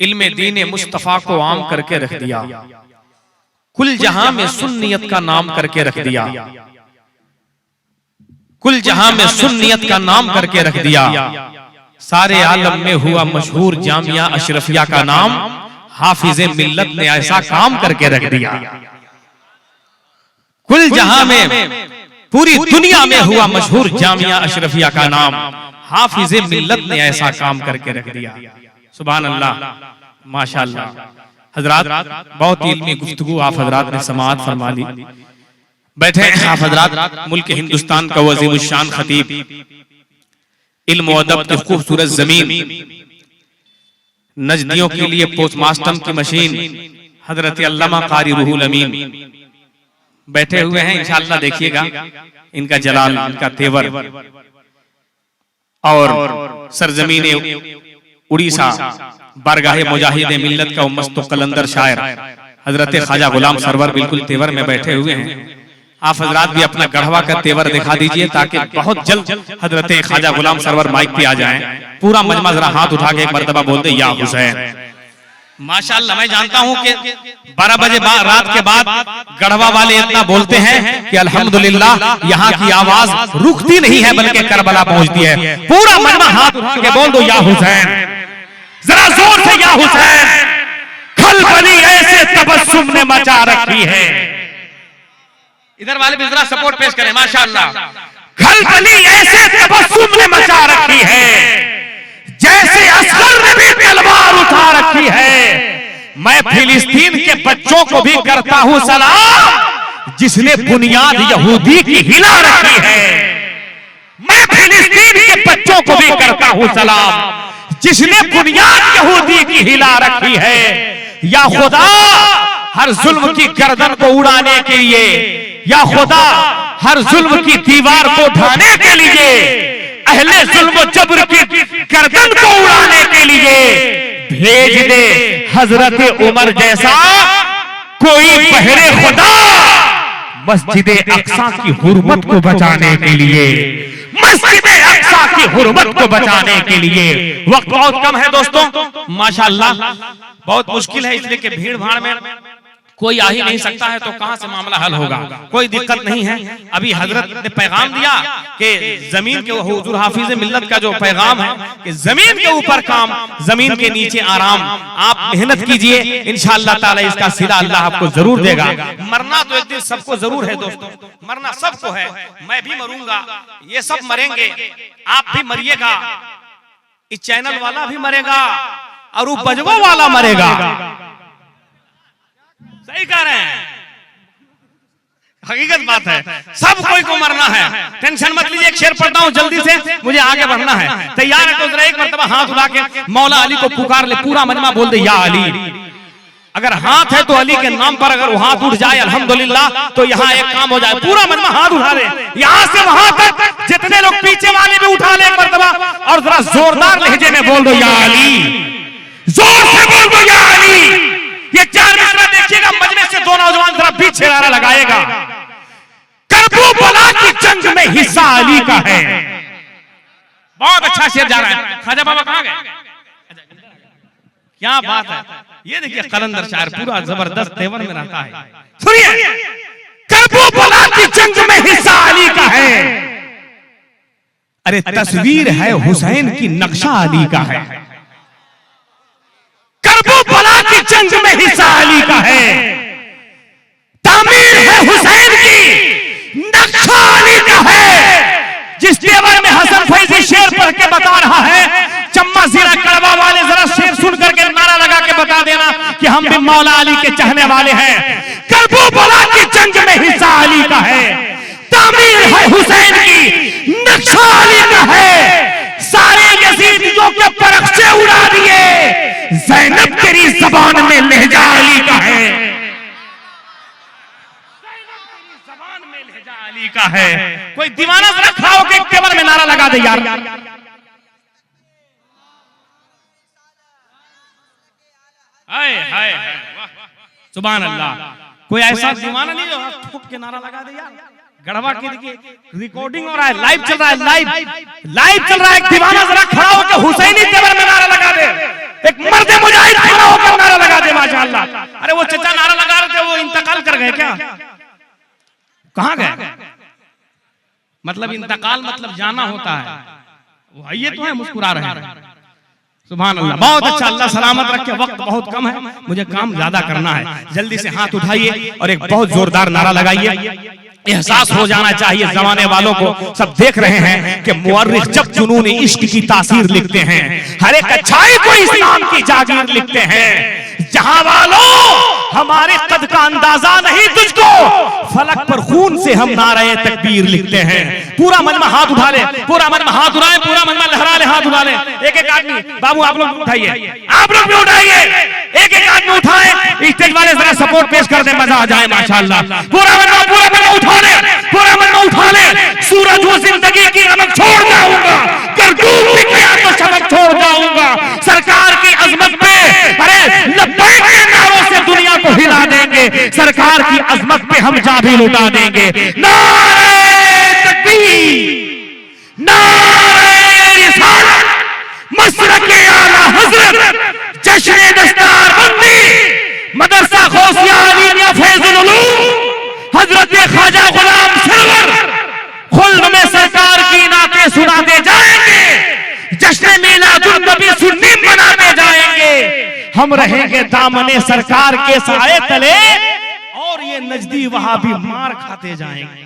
इल्मे दीन मुस्तफा को आम करके रख दिया, कुल जहां में सुन्नियत का नाम करके रख दिया, कुल जहां में सुन्नियत का नाम करके रख दिया। सारे आलम में हुआ मशहूर जामिया अशरफिया का नाम हाफिजे मिल्लत ने ऐसा काम करके रख दिया। कुल जहां में पूरी दुनिया में हुआ मशहूर जामिया अशरफिया का नाम हाफिजे मिल्लत ने ऐसा काम करके रख दिया। सुभान अल्लाह, माशाअल्लाह। हजरात, बहुत ही इल्मी गुफ्तगू आप हजरात ने समाअत फरमा ली। बैठे आप हजरात, मुल्क हिंदुस्तान का वज़ीर शान खतीब, इल्म व अदब की खूबसूरत जमीन, नजदियों के लिए पोस्टमास्टम की मशीन, हजरत अल्लामा कारी रूहुल अमीन बैठे हुए हैं। इंशाअल्लाह देखिएगा इनका जलाल, इनका तेवर। और सरजमीन उड़ीसा बारगाहे मुजाहिद मिल्लत का मस्त कलंदर शायर हजरत ख्वाजा गुलाम सरवर बिल्कुल तेवर में बैठे हुए हैं। आप हजरात भी अपना गढ़वा का तेवर दिखा दीजिए ताकि बहुत जल्द हजरत ख्वाजा गुलाम सरवर माइक पे आ जाएं। पूरा मजमा जरा हाथ उठा के एक मर्तबा बोल दे या हुसैन। माशाअल्लाह, मैं जानता हूं कि 12 बजे रात के बाद गढ़वा वाले इतना बोलते हैं कि अल्हम्दुलिल्लाह यहाँ की आवाज रुकती नहीं है बल्कि करबला पहुंचती है। पूरा मजमा हाथ उठा के बोल दो या हुसैन, जरा जोर से या हुसैन। खलबली ऐसे तबस्सुम ने मचा रखी है। इधर वाले भी जरा सपोर्ट पेश करें। माशाअल्लाह, खलबली ऐसे तबस्सुम ने मचा रखी है जैसे असगर ने भी तलवार उठा रखी है। मैं फिलिस्तीन के बच्चों को भी करता हूं सलाम जिसने बुनियाद यहूदी की हिला रखी है। मैं फिलिस्तीन के बच्चों को भी करता हूं सलाम जिसने बुनियाद यहूदी की हिला रखी है। या खुदा, हर जुल्म की गर्दन को उड़ाने के लिए, या खुदा हर जुल्म की दीवार को ढाने के लिए, अहले जुल्म जबर की गर्दन को उड़ाने के लिए भेज दे हजरत उमर जैसा कोई बहरे खुदा मस्जिद अक्सा की हुर्मत को बचाने के लिए, मस्जिद अक्सा की हुर्मत को बचाने के लिए। वक्त बहुत कम है दोस्तों, माशाअल्लाह बहुत मुश्किल है, इसलिए कि भीड़ भाड़ में कोई आ ही नहीं सकता है तो कहां से मामला हल होगा। कोई दिक्कत नहीं है। अभी हजरत ने पैगाम दिया कि जमीन के हुजूर हाफिज मिल्लत का जो पैगाम है कि जमीन के ऊपर काम, जमीन के नीचे आराम। आप मेहनत कीजिए, इंशाअल्लाह ताला इसका सिला अल्लाह आपको जरूर देगा। मरना तो एक दिन सबको जरूर है दोस्तों, मरना सबको है। मैं भी मरूंगा, ये सब मरेंगे, आप भी मरिएगा, इस चैनल वाला भी मरेगा और वो बजवा वाला मरेगा। सही कह रहे हैं, हकीकत बात है, सब कोई को मरना है। टेंशन मत लीजिए, एक शेर पढ़ता हूं जल्दी से, मुझे आगे बढ़ना है। तैयार है तो जरा एक मर्तबा हाथ उठा के मौला अली को पुकार ले, पूरा मजमा बोल दे या अली। अगर हाथ है तो अली के नाम पर अगर वो हाथ उठ जाए अल्हम्दुलिल्लाह, तो यहाँ एक काम हो जाए। पूरा मजमा हाथ उठा ले, यहाँ से वहां तक जितने लोग पीछे वाले भी उठा ले एक मर्तबा, और जरा जोरदार लहजे में बोल दो या अली, जोर से बोल दो या अली। ये 4 मिसरा देखिएगा, मजलिस से 2 नौजवान जरा पीछे नारा लगाएगा। करबला की जंग में हिस्सा अली का है। बहुत अच्छा शेर जा रहा है। ख्वाजा बाबा कहां गए? क्या बात है, ये देखिए कलंदर शायर पूरा जबरदस्त तेवर में रहता है। सुनिए, करबला की जंग में हिस्सा अली का है। अरे तस्वीर है हुसैन की, नक्शा अली का है। करबला की जंग में हिस्सा अली का है। तामीर है हुसैन की, नक्शा अली का है। जिस तेवर में हसन फैजी शेर पढ़ के बता रहा है, चम्मा जीरा कड़वा वाले जरा शेर सुन करके नारा लगा के बता देना कि हम भी मौला अली के चाहने वाले हैं। करबला की जंग में हिस्सा अली का है। तामीर है हुसैन की, नक्शा अली का है। सारे यजीदियों के परख्चे उड़ा दिए, ज़ैनब तेरी ज़बान में लहजा अली का है। ज़बान में लहजा अली का है। कोई दीवाना जरा खड़ा होकर केवल में नारा लगा दे यार। हाय हाय सुभान अल्लाह। कोई ऐसा दीवाना नहीं जो ठोक के नारा लगा दे यार। गढ़वा की देखिए रिकॉर्डिंग हो रहा है, लाइव चल रहा है, लाइव चल रहा है। एक दीवाना जरा खड़ा होकर हुसैनी तेवर में नारा लगा दे। एक मर्द मुजाहिद क्या? कहां गए? मतलब इंतकाल मतलब जाना होता है। वो ये तो है, मुस्कुरा रहे हैं। सुभान अल्लाह, बहुत अच्छा, अल्लाह सलामत रखे। वक्त बहुत कम है, मुझे काम ज्यादा करना है। जल्दी से हाथ उठाइए और एक बहुत जोरदार नारा लगाइए। एहसास हो जाना चाहिए जमाने वालों को, सब देख रहे हैं कि मुअर्रिख जब जुनून इश्क की तासीर लिखते हैं, हर एक अच्छाई को इस्लाम की जागीर लिखते हैं। जहां वालों हमारे कद का अंदाजा नहीं तुझको, फलक पर खून से हम नारे तकबीर लिखते हैं। पूरा मजमा हाथ उठा ले, पूरा मजमा हाथ उठाए, पूरा मजमा लहरा ले, हाथ उठा ले। एक एक आदमी, बाबू आप लोग उठाइए, आप लोग भी उठाइए, एक एक आदमी उठाए। स्टेज वाले जरा सपोर्ट पेश कर दे, मजा आ जाए माशाअल्लाह। पूरा मजमा उठा ले, पूरा मजमा उठा ले। सूरज वो जिंदगी की नमक छोड़ जाऊंगा, कर डूब भी गया तो चमक छोड़ जाऊंगा। सरकार की अजमत पे, अरे लब्बैक के नारों से दुनिया को हिला देंगे। सरकार की अजमत पे हम जा भी लुटा देंगे। नारे तकबीर, नारे रिसालत, मसरके आला हजरत, जश्न दस्तारबंदी, मदरसा गौसिया अलीमिया फैजुल उलूम, हजरत ख्वाजा गुलाम सरवर खुल्द में सरकार की नाते सुनाते जाएंगे। जश्न मीलादुन नबी सुन्नी मनाते जाएंगे। हम रहेंगे दामने सरकार के साए तले और ये नजदी वहां भी मार खाते जाएंगे।